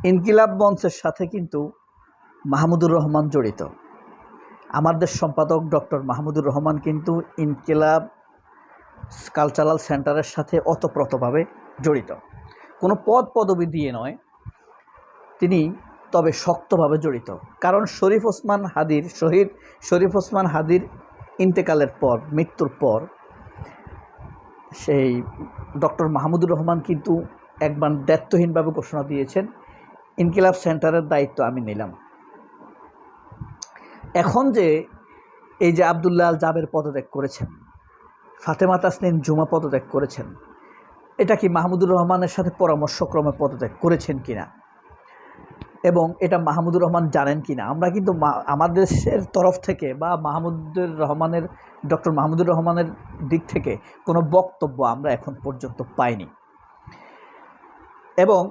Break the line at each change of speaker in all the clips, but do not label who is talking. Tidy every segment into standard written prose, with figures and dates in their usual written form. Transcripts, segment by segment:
ইনকিলাব মঞ্চের সাথে কিন্তু মাহমুদুর রহমান জড়িত। আমাদের সম্পাদক ডক্টর মাহমুদুর রহমান কিন্তু ইনকিলাব কালচারাল সেন্টারের সাথে ওতপ্রোতভাবে জড়িত। কোনো পদ পদবি দিয়ে নয়, তিনি তবে শক্তভাবে জড়িত। কারণ শহীদ শরীফ ওসমান হাদির ইন্তেকালের পর, মৃত্যুর পর সেই ডক্টর মাহমুদুর রহমান কিন্তু একবার দায়িত্বহীনভাবে ঘোষণা দিয়েছেন, ইনকিলাব সেন্টারের দায়িত্ব আমি নিলাম। এখন যে এই যে আব্দুল্লাহ আল জাবের পদত্যাগ করেছেন, ফাতেমা তাসনিম জুমা পদত্যাগ করেছেন, এটা কি মাহমুদুর রহমানের সাথে পরামর্শক্রমে পদত্যাগ করেছেন কিনা এবং এটা মাহমুদুর রহমান জানেন কিনা, আমরা কিন্তু আমাদের দেশের তরফ থেকে বা ডক্টর মাহমুদুর রহমানের দিক থেকে কোনো বক্তব্য আমরা এখন পর্যন্ত পাইনি। এবং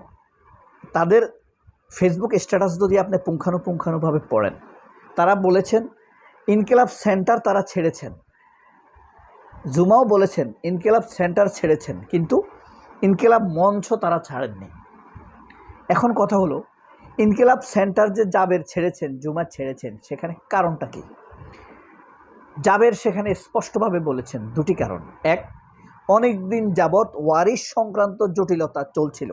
তাদের ফেসবুক স্ট্যাটাস যদি আপনি পুঙ্খানুপুঙ্খানুভাবে পড়েন, তারা বলেছেন ইনকিলাব সেন্টার তারা ছেড়েছেন, জুমাও বলেছেন ইনকিলাব সেন্টার ছেড়েছেন, কিন্তু ইনকিলাব মঞ্চ তারা ছাড়েননি। এখন কথা হলো, ইনকিলাব সেন্টার যে জাবের ছেড়েছেন, জুমা ছেড়েছেন, সেখানে কারণটা কি? জাবের সেখানে স্পষ্টভাবে বলেছেন দুটি কারণ। এক, অনেক দিন যাবৎ ওয়ারিশ সংক্রান্ত জটিলতা চলছিল।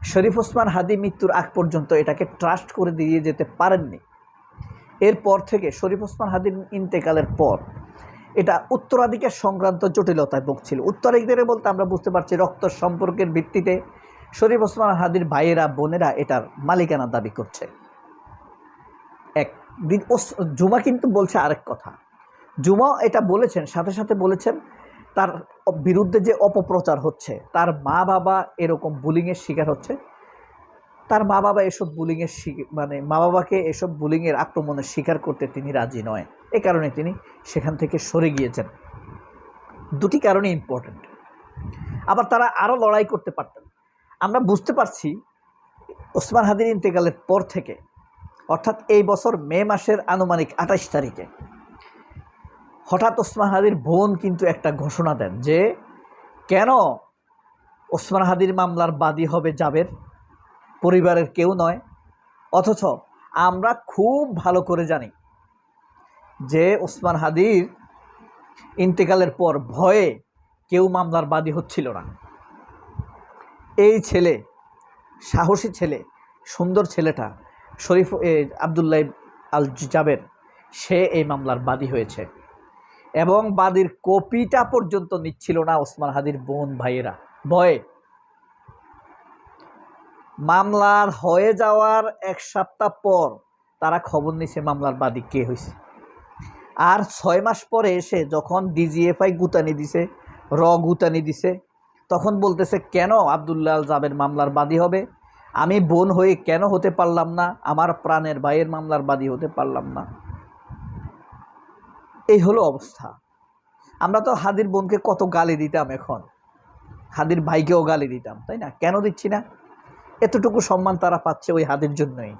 শরীফ ওসমান হাদি মৃত্যুর আগ পর্যন্ত এটাকে ট্রাস্ট করে দিয়ে যেতে পারেননি। এরপর থেকে শরীফ ওসমান হাদির ইন্তেকালের পর এটা উত্তরাধিকার সংক্রান্ত জটিলতায় ভুগছিল। উত্তরাধিকারে বলতে আমরা বুঝতে পারছি রক্ত সম্পর্কের ভিত্তিতে শরীফ ওসমান হাদির ভাইয়েরা বোনেরা এটার মালিকানা দাবি করছে। একদিন জুমা কিন্তু বলছে আরেক কথা। জুমা এটা বলেছেন, সাথে সাথে বলেছেন তার বিরুদ্ধে যে অপপ্রচার হচ্ছে, তার মা বাবা এরকম বুলিংয়ের শিকার হচ্ছে, তার মা বাবা এসব বুলিংয়ের মা বাবাকে এসব বুলিংয়ের আক্রমণের শিকার করতে তিনি রাজি নয়। এ কারণে তিনি সেখান থেকে সরে গিয়েছেন। দুটি কারণে ইম্পর্ট্যান্ট। আবার তারা আরও লড়াই করতে পারতেন। আমরা বুঝতে পারছি ওসমান হাদির ইন্তেকালের পর থেকে, অর্থাৎ এই বছর মে মাসের আনুমানিক 28 তারিখে হঠাৎ ওসমান হাদির বোন কিন্তু একটা ঘোষণা দেন যে কেন ওসমান হাদির মামলার বাদী হবে জাবের, পরিবারের কেউ নয়। অথচ আমরা খুব ভালো করে জানি যে ওসমান হাদির ইন্তেকালের পর ভয়ে কেউ মামলার বাদী হচ্ছিল না। এই ছেলে, সাহসী ছেলে, সুন্দর ছেলেটা আব্দুল্লাহ আল জাবের, সে এই মামলার বাদী হয়েছে এবং বাদীর কপিটা পর্যন্ত নিচ্ছিল না ওসমান হাদির বোন ভাইয়েরা ভয়ে। মামলার হয়ে যাওয়ার 1 সপ্তাহ পর তারা খবর নিছে মামলার বাদী কে হয়েছে। আর 6 মাস পরে এসে যখন ডিজিএফআই গুতানি দিছে, গুতানি দিছে, তখন বলতেছে কেন আব্দুল্লাহ আল জাবের মামলার বাদী হবে, আমি বোন হয়ে কেন হতে পারলাম না, আমার প্রাণের ভাইয়ের মামলার বাদী হতে পারলাম না। এই হলো অবস্থা। আমরা তো হাদির বোনকে কত গালি দিতাম, এখন হাদির ভাইকেও গালি দিতাম, তাই না? কেন দিচ্ছি না? এতটুকু সম্মান তারা পাচ্ছে ওই হাদির জন্যই।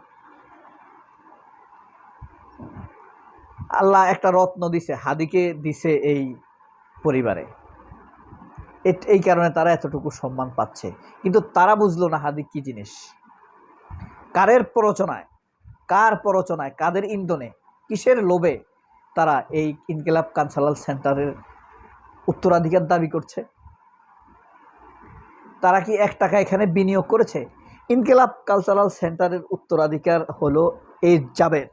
আল্লাহ একটা রত্ন দিছে, হাদিকে দিছে এই পরিবারে, এই কারণে তারা এতটুকু সম্মান পাচ্ছে। কিন্তু তারা বুঝলো না হাদি কি জিনিস, কার প্ররোচনায়, কাদের ইন্ধনে, কিসের লোভে তারা এই ইনকিলাব কালচারাল সেন্টারের উত্তরাধিকার দাবি করছে। তারা কি 1 টাকা এখানে বিনিয়োগ করেছে? ইনকিলাব কালচারাল সেন্টারের উত্তরাধিকার হলো এই জাবের,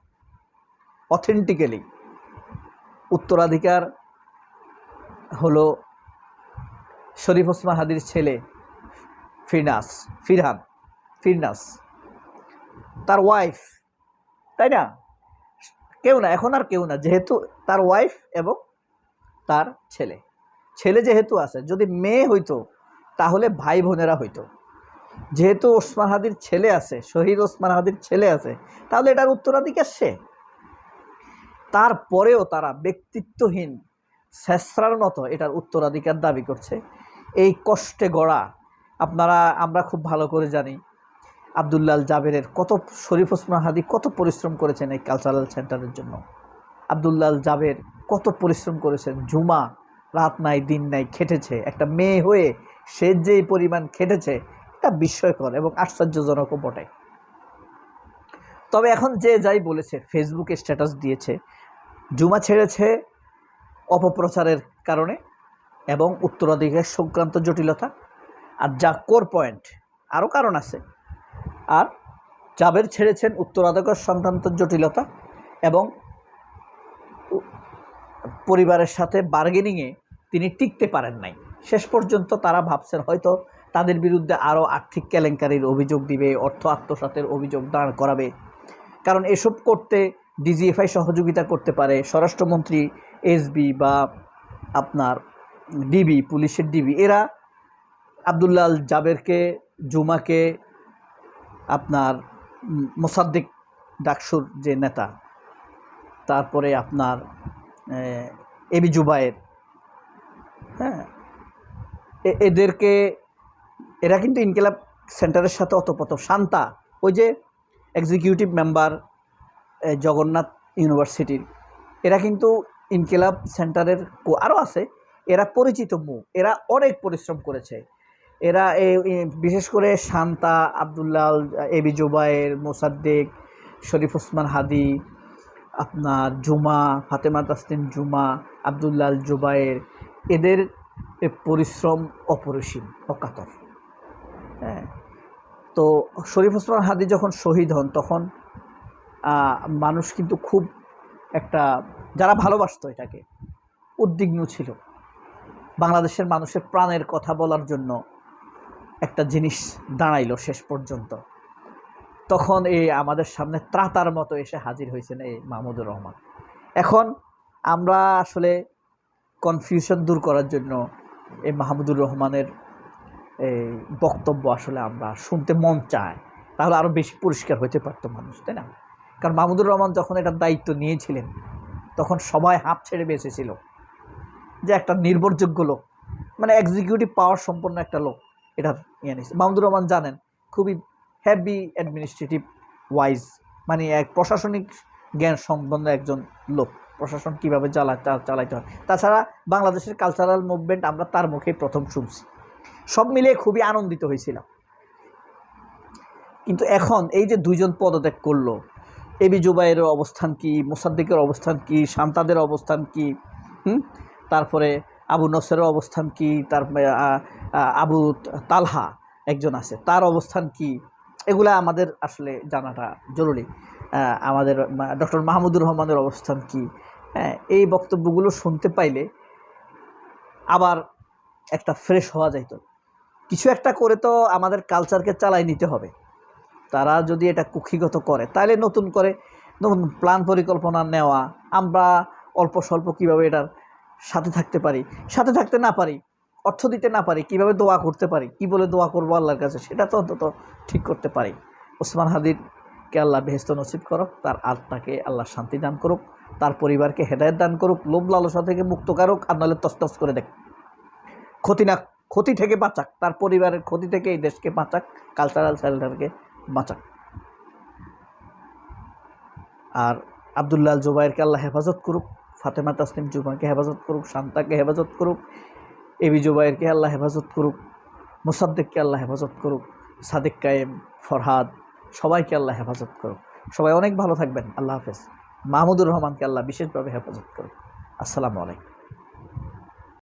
অথেন্টিক্যালি উত্তরাধিকার হলো শরীফ ওসমান হাদির ছেলে ফিরনাস, তার ওয়াইফ, তাই না? কেউ না, এখন আর কেউ না, যেহেতু তার ওয়াইফ এবং তার ছেলে যেহেতু আছে। যদি মেয়ে হইতো তাহলে ভাই বোনেরা হইতো। যেহেতু ওসমান হাদির ছেলে আছে, শহীদ ওসমান হাদির ছেলে আছে, তাহলে এটার উত্তরাধিকার সে। তারপরেও তারা ব্যক্তিত্বহীন শেষরার মতো এটার উত্তরাধিকার দাবি করছে। এই কষ্টে গড়া, আমরা খুব ভালো করে জানি আব্দুল্লাহ আল জাবেরের শরীফ ওসমান হাদি কত পরিশ্রম করেছেন এই কালচারাল সেন্টারের জন্য। আব্দুল্লাহ আল জাবের কত পরিশ্রম করেছেন, জুমা রাত নাই দিন নাই খেটেছে। একটা মেয়ে হয়ে সে যে পরিমাণ খেটেছে, এটা বিস্ময়কর এবং আশ্চর্যজনকও বটে। তবে এখন যে যাই বলেছে, ফেসবুকে স্ট্যাটাস দিয়েছে, জুমা ছেড়েছে অপপ্রচারের কারণে এবং উত্তরাধিকার সংক্রান্ত জটিলতা, আর যা কোর পয়েন্ট আরও কারণ আছে। আর জাবের ছেড়েছেন উত্তরাধিকার সংক্রান্ত জটিলতা এবং পরিবারের সাথে বার্গেনিংয়ে তিনি টিকতে পারেন নাই। শেষ পর্যন্ত তারা ভাবছেন হয়তো তাদের বিরুদ্ধে আরও আর্থিক কেলেঙ্কারির অভিযোগ দিবে, অর্থ আত্মসাতের অভিযোগ দাঁড় করাবে। কারণ এসব করতে ডিজিএফআই সহযোগিতা করতে পারে, স্বরাষ্ট্রমন্ত্রী, এসবি বা আপনার ডিবি, পুলিশের ডিবি, এরা আবদুল্লাহ আল জাবেরকে, জুমাকে, আপনার মোসাদ্দেক ডাকসুর যে নেতা, তারপরে আপনার এবি জুবায়ের, হ্যাঁ, এদেরকে, এরা কিন্তু ইনকিলাব সেন্টারের সাথে অতপ্রত। শান্তা, ওই যে এক্সিকিউটিভ মেম্বার জগন্নাথ ইউনিভার্সিটির, এরা কিন্তু ইনকিলাব সেন্টারের, আরও আছে, এরা পরিচিত মুখ, এরা অনেক পরিশ্রম করেছে। এরা বিশেষ করে শান্তা, আবদুল্লাহ, এবি জুবায়ের, মোসাদ্দেক, শরীফ ওসমান হাদি, আপনার জুমা, ফাতেমা তাসলিম জুমা, আবদুল্লাহ আল জুবায়ের, এদের পরিশ্রম অপরিসীম, অকাতর। হ্যাঁ, তো শরীফ ওসমান হাদি যখন শহীদ হন তখন মানুষ কিন্তু খুব একটা, যারা ভালোবাসত এটাকে, উদ্বিগ্ন ছিল। বাংলাদেশের মানুষের প্রাণের কথা বলার জন্য একটা জিনিস দাঁড়াইল শেষ পর্যন্ত। তখন আমাদের সামনে ত্রাতার মতো এসে হাজির হয়েছেন এই মাহমুদুর রহমান। এখন আমরা আসলে কনফিউশন দূর করার জন্য এই মাহমুদুর রহমানের এই বক্তব্য আসলে আমরা শুনতে মন চায়, তাহলে আরও বেশি পরিষ্কার হতে পারতো মানুষ, তাই না? কারণ মাহমুদুর রহমান যখন এটার দায়িত্ব নিয়েছিলেন তখন সবাই হাঁপ ছেড়ে বেঁচেছিল যে একটা নির্ভরযোগ্য লোক, মানে এক্সিকিউটিভ পাওয়ার সম্পন্ন একটা লোক এটার নিয়েছে। মাহমুদুর রহমান জানেন খুবই হেভি অ্যাডমিনিস্ট্রেটিভ ওয়াইজ, মানে এক প্রশাসনিক জ্ঞান সম্পন্ন একজন লোক, প্রশাসন কীভাবে চালাইতে হয়। তাছাড়া বাংলাদেশের কালচারাল মুভমেন্ট আমরা তার মুখেই প্রথম শুনছি। সব মিলিয়ে খুবই আনন্দিত হয়েছিলাম। কিন্তু এখন এই যে দুইজন পদত্যাগ করলো, এবি জুবায়ের অবস্থান কি, মোসাদ্দেকের অবস্থান কি, শান্তাদের অবস্থান কি, তারপরে আবু নসরের অবস্থান কি, তারপরে আবু তালহা একজন আছে, তার অবস্থান কি, এগুলা আমাদের আসলে জানাটা জরুরি। আমাদের ডক্টর মাহমুদুর রহমানের অবস্থান কি, হ্যাঁ, এই বক্তব্যগুলো শুনতে পাইলে আবার একটা ফ্রেশ হওয়া যাইত। কিছু একটা করে তো আমাদের কালচারকে চালাই নিতে হবে। তারা যদি এটা কুক্ষিগত করে তাহলে নতুন করে নতুন প্ল্যান পরিকল্পনা নেওয়া, আমরা অল্প স্বল্প কীভাবে এটার সাথে থাকতে পারি, সাথে থাকতে না পারি, অর্থ দিতে না পারি, কীভাবে দোয়া করতে পারি, কী বলে দোয়া করবো আল্লাহর কাছে, সেটা তো অন্তত ঠিক করতে পারি। ওসমান হাদিরকে আল্লাহ বেহেশত নসিব করুক, তার আত্মাকে আল্লাহ শান্তি দান করুক, তার পরিবারকে হেদায়েত দান করুক, লোভ লালসা থেকে মুক্ত করুক, আর নাহলে তসতস করে দেখ, ক্ষতি থেকে বাঁচাক, তার পরিবারের ক্ষতি থেকে এই দেশকে বাঁচাক, কালচারাল সেল্টারকে বাঁচাক। আর আবদুল্লাহ আল জুবায়েরকে আল্লাহ হেফাজত করুক, ফাতেমা তাসলিম জুমাকে হেফাজত করুক, শান্তাকে হেফাজত করুক, এবি জুবায়েরকে আল্লাহ হেফাজত করুক, মোসাদ্দেককে আল্লাহ হেফাজত করুক, সাদেক কায়েম, ফরহাদ, সবাইকে আল্লাহ হেফাজত করুক। সবাই অনেক ভালো থাকবেন। আল্লাহ হাফেজ। মাহমুদুর রহমানকে আল্লাহ বিশেষভাবে হেফাজত করুক। আসসালামু আলাইকুম।